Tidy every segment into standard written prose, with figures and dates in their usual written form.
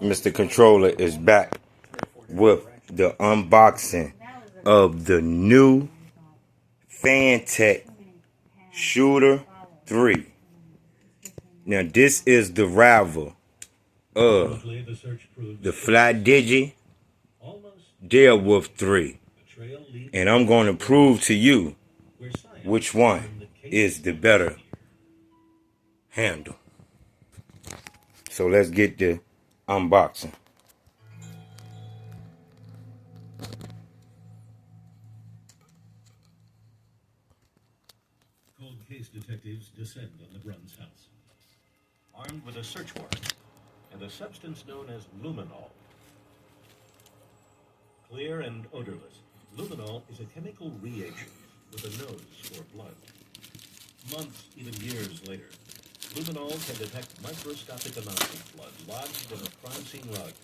Mr. Controller is back with the unboxing of the new Fanteck Shooter 3. Now this is the rival of the flydigi direwolf 3. And I'm going to prove to you which one is the better handle. So let's get the unboxing. Cold case detectives descend on the Bruns house, armed with a search warrant and a substance known as luminol. Clear and odorless, luminol is a chemical reagent with a nose for blood. Months, even years later, luminol can detect microscopic amounts of blood lodged in a crime scene rug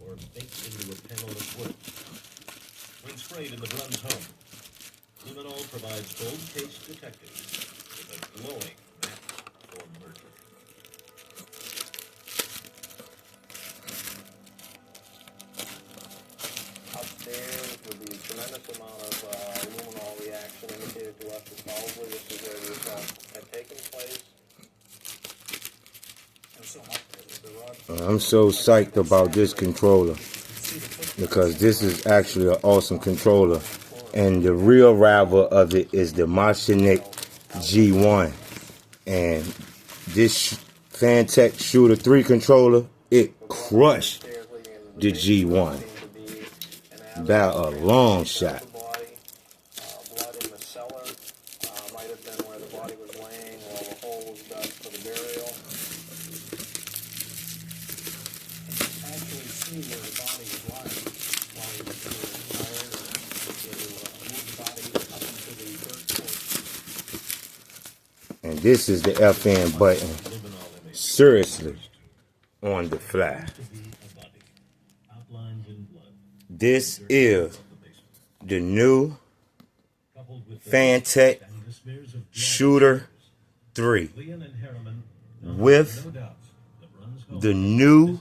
or baked into a panel of wood. When sprayed in the Bruns home, luminol provides cold case detectives with a glowing map for murder. Upstairs with the tremendous amount of luminol reaction indicated to us that probably this is where the assault had taken place. I'm so psyched about this controller because this is actually an awesome controller, and the real rival of it is the Fanteck G1. And this Fanteck Shooter 3 controller, it crushed the G1 by a long shot. Blood in the cellar might have been where the body was laying while the hole was dug for the burial. Actually see where the body was lying while he was being fired to move the body up into the third floor. And this is the FN button. Seriously, on the fly. This is the new Fanteck Shooter 3 with the new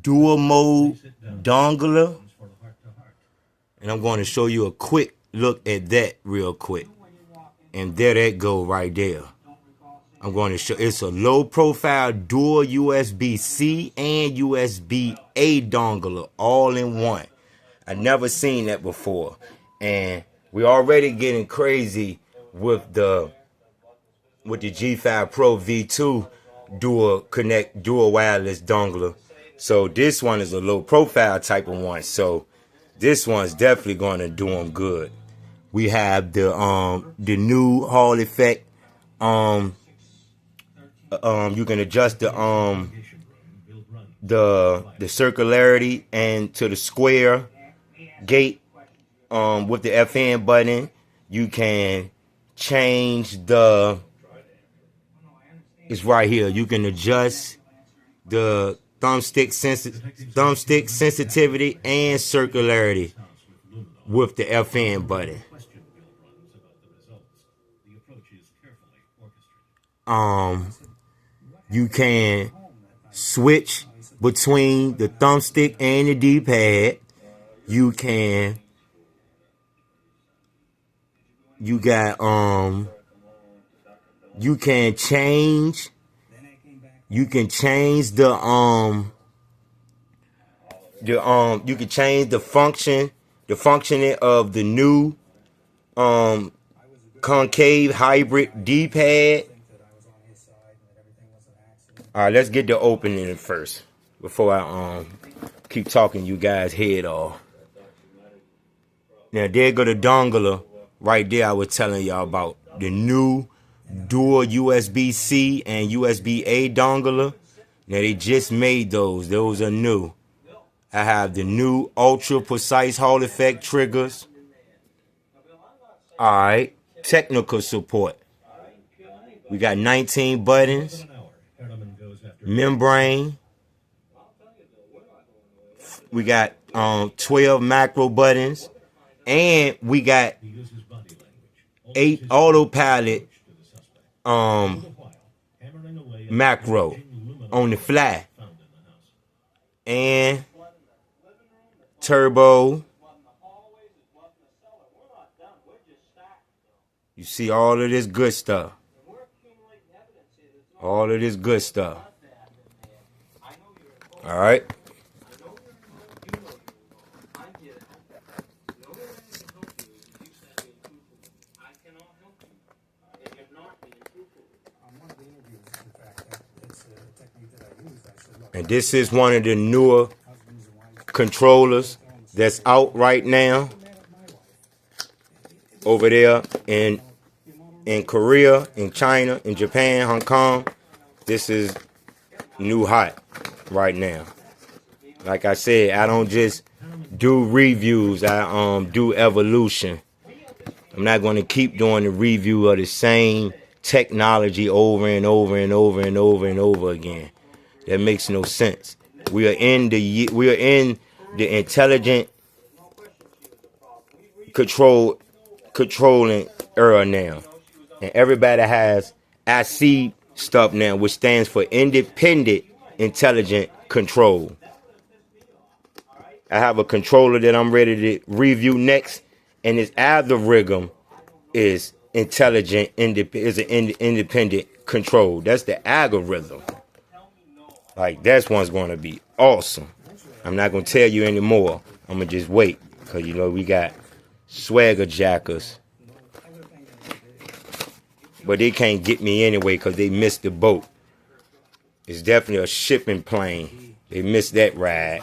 dual mode dongle. And I'm going to show you a quick look at that real quick. And there that go right there. I'm going to show it's a low profile dual USB-C and USB-A dongle all in one. I never seen that before. And we're already getting crazy with the G5 Pro V2 dual wireless dongle. So this one is a low profile type of one. So this one's definitely going to do them good. We have the new Hall effect. You can adjust the circularity and to the square gate with the FN button. You can change it's right here. You can adjust the thumbstick sensitivity and circularity with the FN button. You can switch between the thumbstick and the D-pad. You can change the functioning of the new concave hybrid D-pad. All right, let's get the opening first before I keep talking you guys' head off. Now there go the dongle right there I was telling y'all about. The new dual USB-C and USB-A dongle. Now they just made those. Those are new. I have the new ultra precise Hall effect triggers. All right, technical support. We got 19 buttons. Membrane. We got 12 macro buttons, and we got 8 autopilot macro. on the fly. And turbo. You see all of this good stuff. All of this good stuff. All right. And this is one of the newer controllers that's out right now over there in Korea, in China, in Japan, Hong Kong. This is new hot right now. Like I said, I don't just do reviews, I do evolution. I'm not going to keep doing the review of the same technology over and over and over and over and over again. That makes no sense. We are in the intelligent controlling era now, and everybody has IC stuff now, which stands for independent intelligent control. I have a controller that I'm ready to review next, and its algorithm is intelligent, independent control. That's the algorithm. Like, that one's going to be awesome. I'm not going to tell you anymore. I'm going to just wait, because, you know, we got swagger jackers. But they can't get me anyway because they missed the boat. It's definitely a shipping plane. They missed that ride.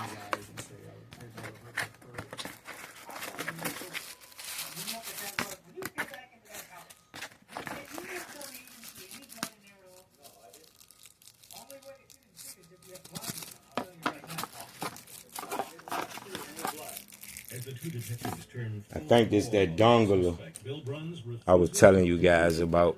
I think it's that dongle I was telling you guys about.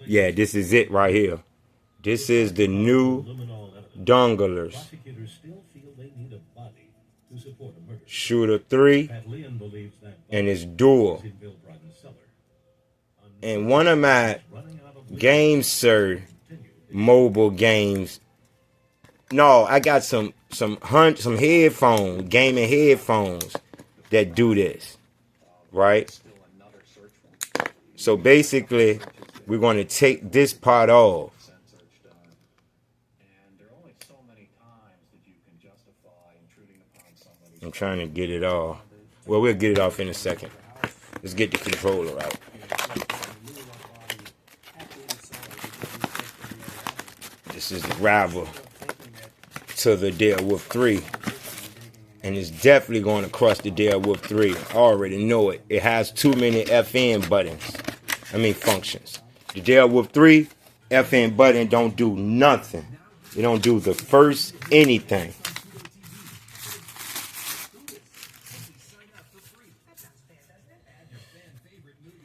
Yeah, this is it right here. This is the new donglers. Shooter 3 and it's dual. And one of my games, sir, mobile games. No, I got some headphones, gaming headphones that do this, right? So basically, we're going to take this part off. I'm trying to get it off. Well, we'll get it off in a second. Let's get the controller out. This is the rival to the direwolf 3. And it's definitely going to crush the direwolf 3. I already know it. It has too many FN buttons. Functions. The direwolf 3 FN button don't do nothing. It don't do the first anything.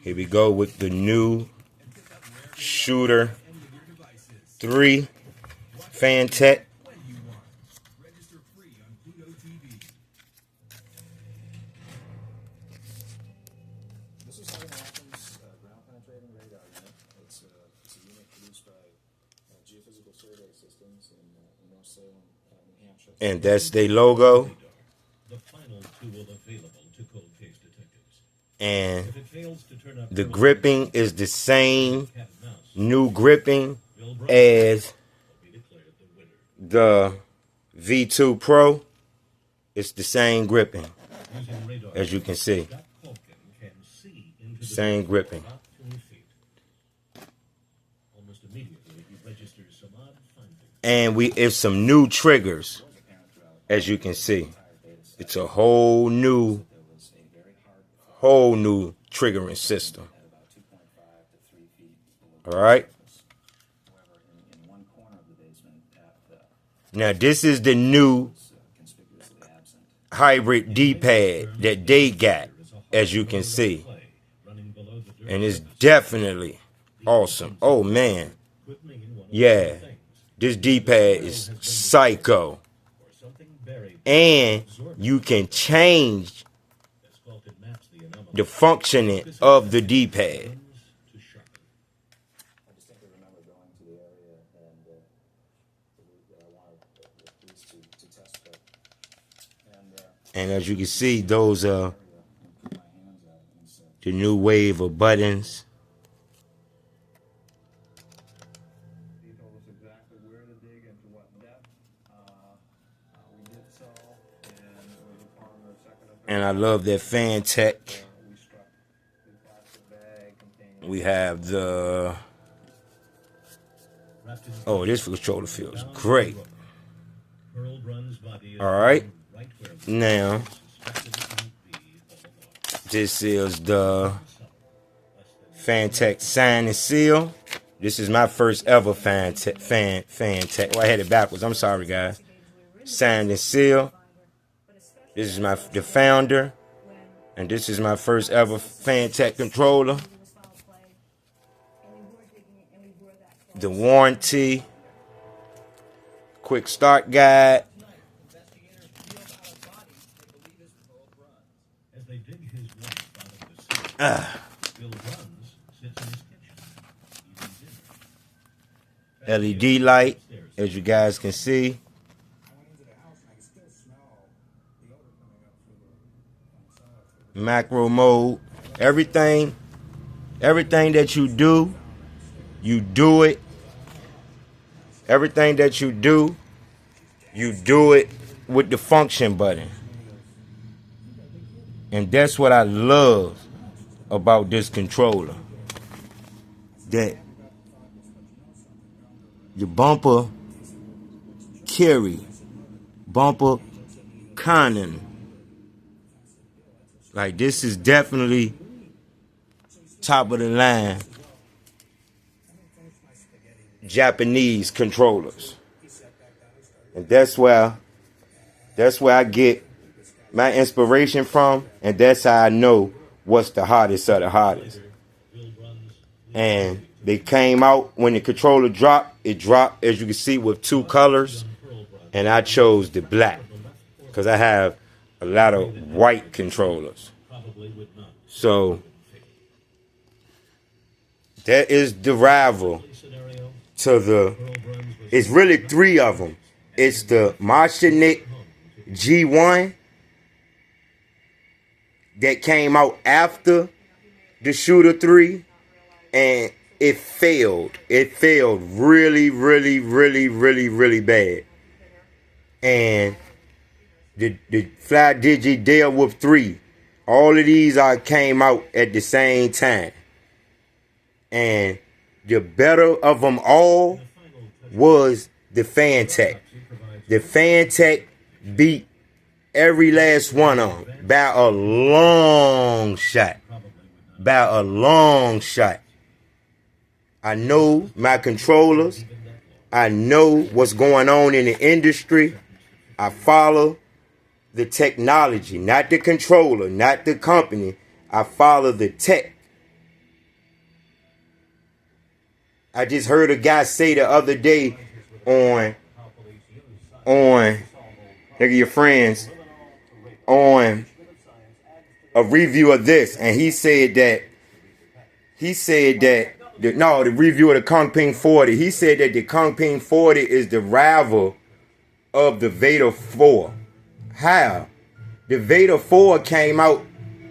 Here we go with the new Shooter 3 Fanteck. This is how it happens. Ground penetrating radar unit. It's a unit produced by Geophysical Survey Systems in North Salem, New Hampshire. And that's their logo. The final tool available to cold case detectives. And the gripping is the same new gripping as the V2 Pro. It's the same gripping, as you can see. Same gripping. And it's some new triggers, as you can see. It's a whole new triggering system. All right. Now this is the new hybrid D-pad that they got, as you can see. And it's definitely awesome. Oh man. Yeah. This D-pad is psycho. And you can change the functioning of the D-pad. I distinctly remember going to the area and the route that I wanted the police to test for. And as you can see, those are Put my hands out and said, the new wave of buttons. He told us exactly where to dig and to what depth. We did so, and it was upon the second or third And I love that Fanteck. we struck the plastic bag containing. We have the, oh, this controller feels great. All right, now this is the Fanteck sign and seal. This is my first ever Fanteck. Oh, I had it backwards. I'm sorry, guys. Sign and seal. This is the founder, and this is my first ever Fanteck controller. The warranty, quick start guide. LED light, as you guys can see. Macro mode. Everything that you do it. Everything that you do it with the function button. And that's what I love about this controller. That the bumper carry, bumper conning. Like, this is definitely top of the line Japanese controllers. And that's where I get my inspiration from, and that's how I know what's the hottest of the hottest. And they came out when the controller dropped. It dropped, as you can see, with two colors, and I chose the black because I have a lot of white controllers. So that is the rival to the, it's really three of them. It's the Martinik G1 that came out after the Shooter 3, and it failed. It failed really, really, really, really, really bad. And the flydigi direwolf 3, all of these came out at the same time. And the better of them all was the Fanteck. The Fanteck beat every last one of them by a long shot. By a long shot. I know my controllers. I know what's going on in the industry. I follow the technology, not the controller, not the company. I follow the tech. I just heard a guy say the other day on look at your friends, on a review of this, and he said that the review of the Kongping 40, he said that the Kongping 40 is the rival of the Vader 4. How? The Vader 4 came out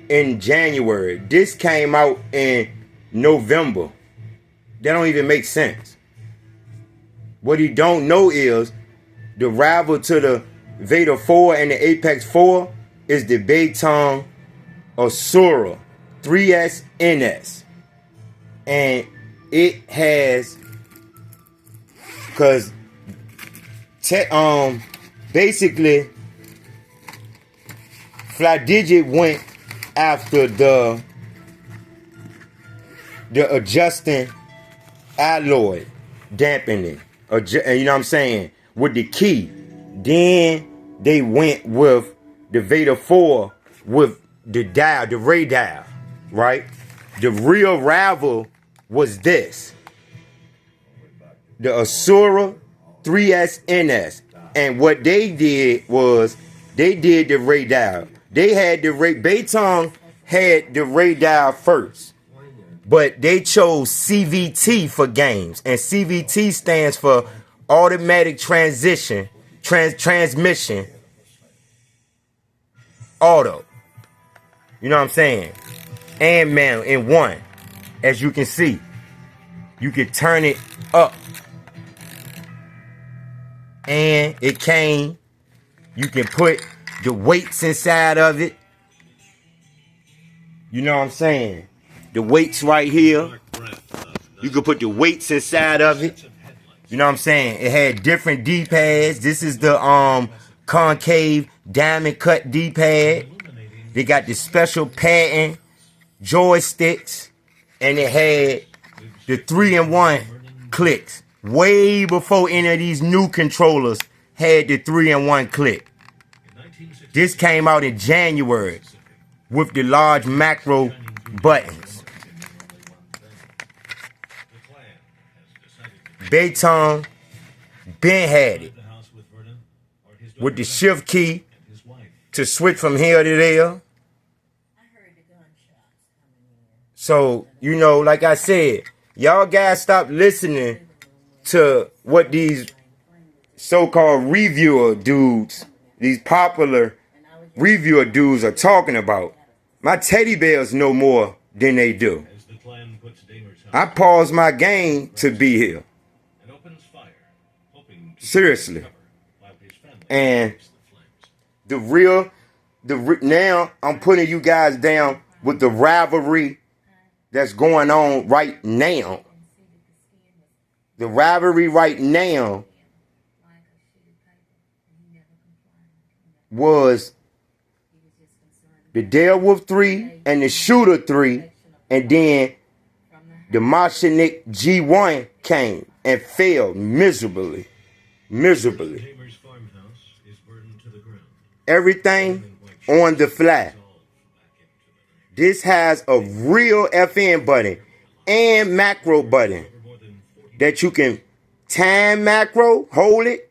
in January. This came out in November. That don't even make sense. What he don't know is the rival to the Vader 4 and the Apex 4 is the Beitong Asura 3S NS. And it has, because basically flydigi went after the adjusting alloy dampening, you know what I'm saying, with the key. Then they went with the Vader 4 with the dial, the ray dial, right? The real rival was this, the Asura 3S NS. And what they did was they did the ray dial. They had the ray, Beitong had the radar first. But they chose CVT for games. And CVT stands for automatic transmission auto. You know what I'm saying? And man, in one, as you can see, you can turn it up. And it came, you can put the weights inside of it. You know what I'm saying? The weights right here. You can put the weights inside of it. You know what I'm saying? It had different D-pads. This is the concave diamond cut D-pad. They got the special pattern joysticks. And it had the 3-in-1 clicks. Way before any of these new controllers had the 3-in-1 click. This came out in January with the large macro buttons. Bayton Ben had it with the shift key to switch from here to there. So, you know, like I said, y'all guys stop listening to what these so-called reviewer dudes, these popular reviewer dudes are talking about. My teddy bears know more than they do. I paused my game to be here. Seriously. And now I'm putting you guys down with the rivalry that's going on right now. The rivalry right now was the direwolf 3 and the shooter 3, and then the Martinik G1 came and failed miserably. Everything on the fly. This has a real FN button and macro button that you can time macro, hold it,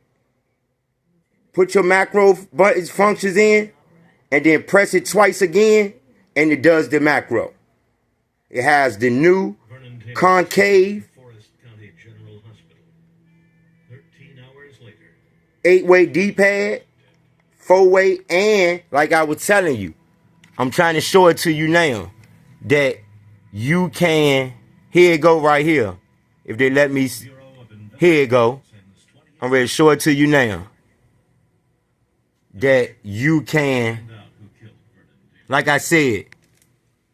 put your macro buttons functions in, and then press it twice again, and it does the macro. It has the new concave 8-way D-pad, 4-way, and like I was telling you, I'm trying to show it to you now that you can, here it go right here. If they let me, here it go. I'm ready to show it to you now. That you can, like I said,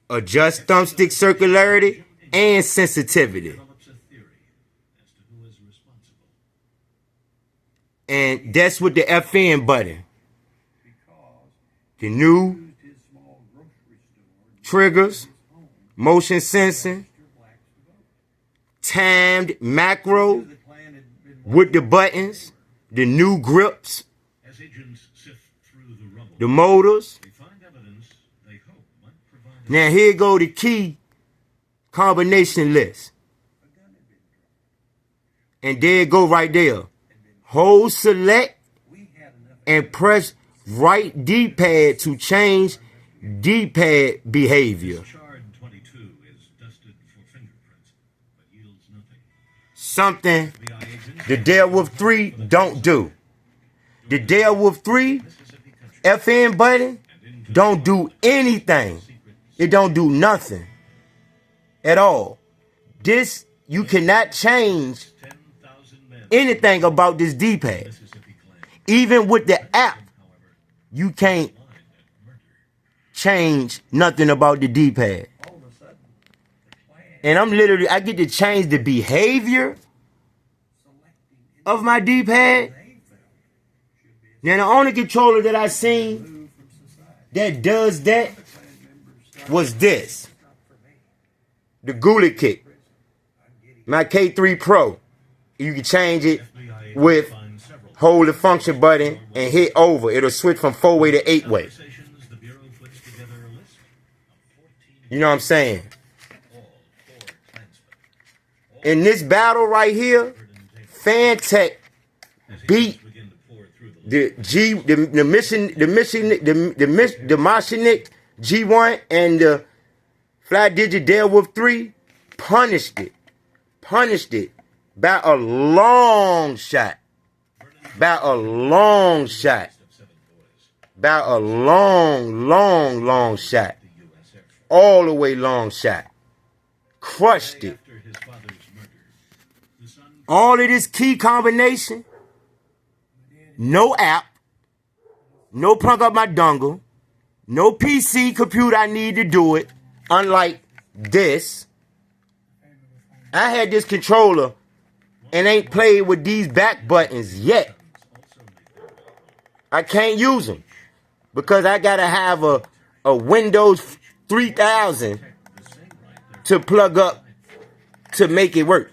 adjust thumbstick circularity and sensitivity. And that's with the FN button. The new triggers, motion sensing, timed macro with the buttons, the new grips, the motors. Now here go the key combination list. And there it go right there. Hold select and press right D-pad to change D-pad behavior. Something the direwolf 3 don't do. The direwolf 3 FN button don't do anything. It don't do nothing at all. This, you cannot change anything about this D-pad. Even with the app, you can't change nothing about the D-pad. And I get to change the behavior of my D-pad. Now, the only controller that I seen that does that was this. The Ghoulie Kick. My K3 Pro. You can change it with hold the function button and hit over. It'll switch from 4-way to 8-way. You know what I'm saying? In this battle right here, Fanteck beat the Martinik G1 and the flydigi direwolf 3 punished it. Punished it by a long shot. By a long shot. By a long shot. All the way long shot. Crushed it. All of this key combination. No app. No plug up my dongle. No PC computer I need to do it. Unlike this. I had this controller and ain't played with these back buttons yet. I can't use them because I gotta have a Windows 3000 to plug up to make it work.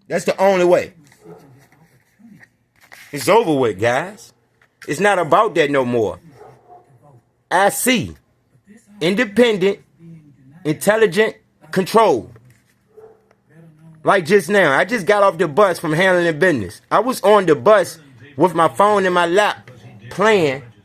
That's the only way. It's over with, guys. It's not about that no more. I see independent, intelligent control. Like just now, I just got off the bus from handling business. I was on the bus with my phone in my lap playing